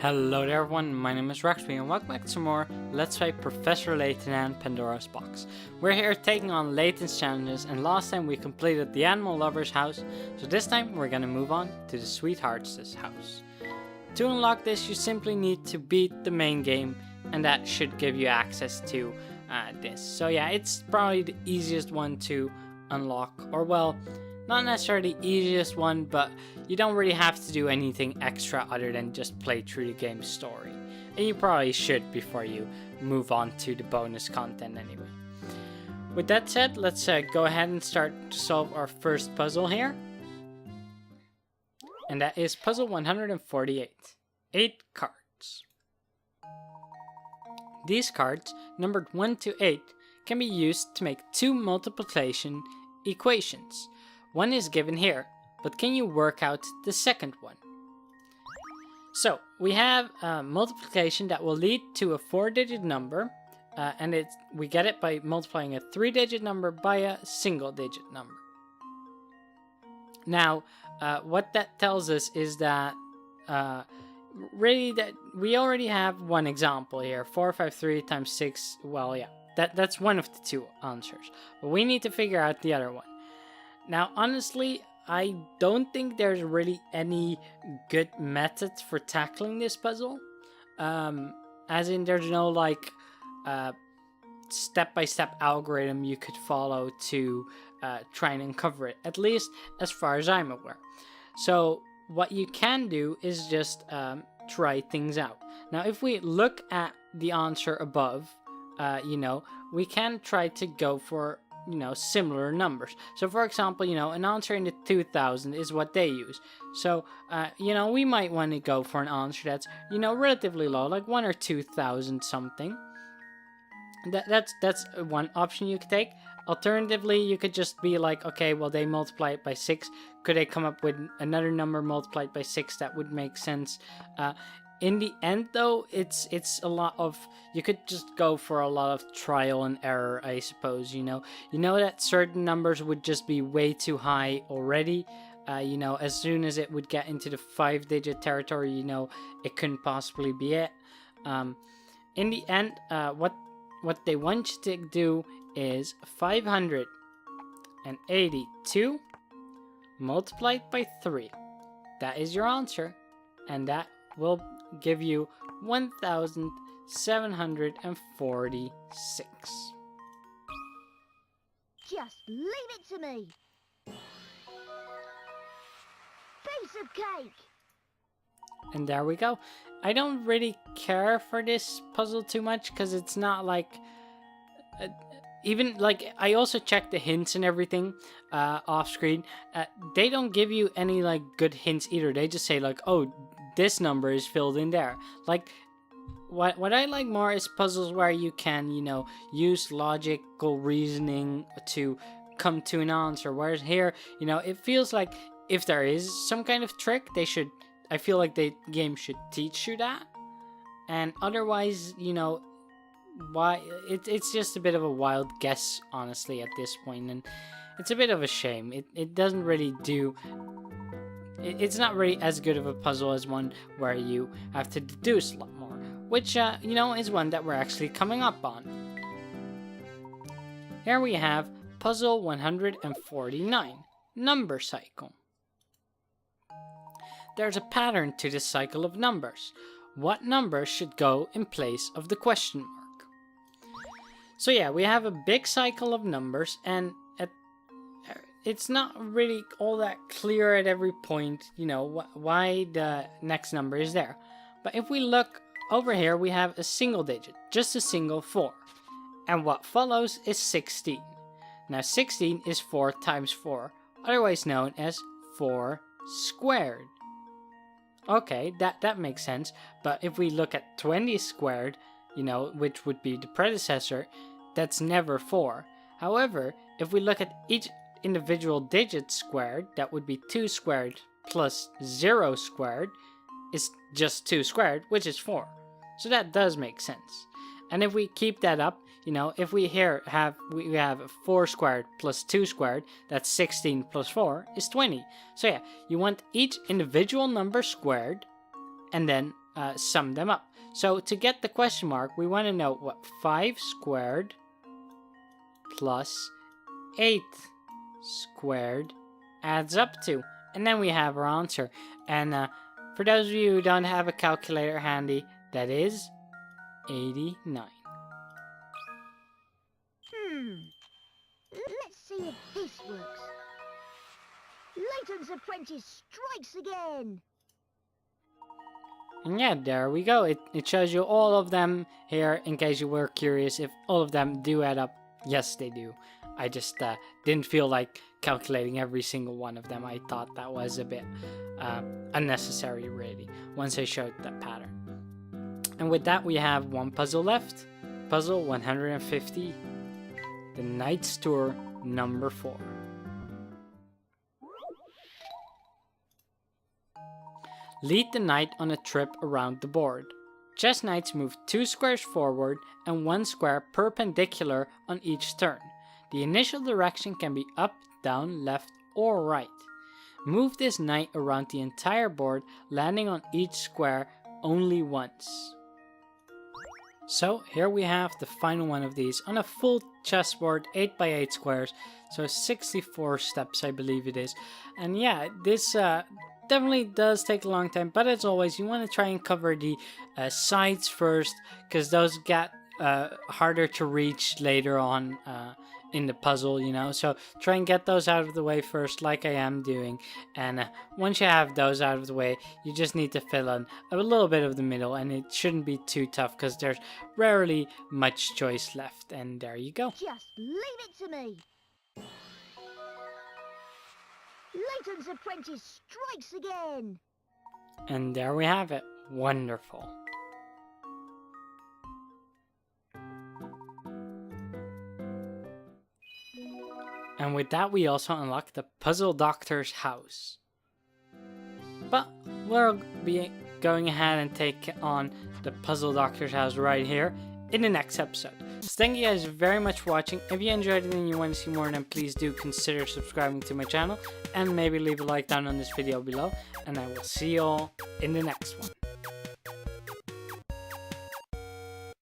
Hello there everyone, my name is Raxby and welcome back to more Let's Play Professor Layton and Pandora's Box. We're here taking on Layton's challenges, and last time we completed the animal lover's house, so this time we're gonna move on to the sweetheart's house. To unlock this you simply need to beat the main game, and that should give you access to this. So yeah, it's probably the easiest one to unlock, or well, not necessarily the easiest one, but you don't really have to do anything extra other than just play through the game's story. And you probably should before you move on to the bonus content anyway. With that said, let's go ahead and start to solve our first puzzle here. And that is puzzle 148. 8 cards. These cards, numbered 1 to 8, can be used to make 2 multiplication equations. One is given here, but can you work out the second one? So, we have multiplication that will lead to a 4-digit number, and we get it by multiplying a 3-digit number by a single-digit number. Now, what that tells us is that really that we already have one example here. 453 times 6, well yeah, that's one of the 2 answers. But we need to figure out the other one. Now, honestly, I don't think there's really any good methods for tackling this puzzle. As in, there's no, like, step-by-step algorithm you could follow to try and uncover it. At least, as far as I'm aware. So, what you can do is just try things out. Now, if we look at the answer above, we can try to go for similar numbers. So for example, an answer in the 2000 is what they use. So, we might want to go for an answer that's, relatively low, like 1 or 2,000 something. That's one option you could take. Alternatively, you could just be like, okay, well, they multiply it by 6. Could they come up with another number multiplied by 6 that would make sense? In the end, though, it's a lot of, you could just go for a lot of trial and error, I suppose. You know that certain numbers would just be way too high already. As soon as it would get into the 5-digit territory, it couldn't possibly be it. In the end, what they want you to do is 582 multiplied by 3. That is your answer, and that will give you 1,746. Just leave it to me. Piece of cake. And there we go. I don't really care for this puzzle too much because it's not like even like I also checked the hints and everything off screen. They don't give you any like good hints either. They just say like, oh, this number is filled in there. Like, what I like more is puzzles where you can, use logical reasoning to come to an answer. Whereas here, it feels like if there is some kind of trick, I feel like the game should teach you that. And otherwise, why it's just a bit of a wild guess, honestly, at this point, and it's a bit of a shame. It doesn't really do. It's not really as good of a puzzle as one where you have to deduce a lot more, which, is one that we're actually coming up on. Here we have puzzle 149, number cycle. There's a pattern to this cycle of numbers. What number should go in place of the question mark? So yeah, we have a big cycle of numbers, and it's not really all that clear at every point, why the next number is there. But if we look over here, we have a single digit, just a single 4. And what follows is 16. Now 16 is 4 times 4, otherwise known as 4 squared. Okay, that makes sense. But if we look at 20 squared, which would be the predecessor, that's never 4. However, if we look at each individual digit squared, that would be 2 squared plus 0 squared is just 2 squared, which is 4. So that does make sense. And if we keep that up, if we have 4 squared plus 2 squared, that's 16 plus 4 is 20. So yeah, you want each individual number squared, and then sum them up. So to get the question mark, we want to know what 5 squared plus 8 squared adds up to. And then we have our answer. And for those of you who don't have a calculator handy, that is 89. Let's see if this works. Layton's apprentice strikes again. And yeah, there we go. It shows you all of them here in case you were curious if all of them do add up. Yes, they do. I just didn't feel like calculating every single one of them. I thought that was a bit unnecessary, really, once I showed that pattern. And with that, we have one puzzle left. Puzzle 150. The Knight's Tour number 4. Lead the knight on a trip around the board. Chess knights move 2 squares forward and 1 square perpendicular on each turn. The initial direction can be up, down, left, or right. Move this knight around the entire board, landing on each square only once. So here we have the final one of these on a full chessboard, 8x8 squares, so 64 steps I believe it is. And yeah, this definitely does take a long time, but as always, you want to try and cover the sides first, because those get harder to reach later on in the puzzle, you know. So try and get those out of the way first, like I am doing. And once you have those out of the way, you just need to fill in a little bit of the middle, and it shouldn't be too tough because there's rarely much choice left. And there you go. Just leave it to me. Layton's apprentice strikes again. And there we have it. Wonderful. And with that, we also unlock the Puzzle Doctor's house. But we'll be going ahead and take on the Puzzle Doctor's house right here in the next episode. So thank you guys very much for watching. If you enjoyed it and you want to see more, then please do consider subscribing to my channel and maybe leave a like down on this video below. And I will see you all in the next one.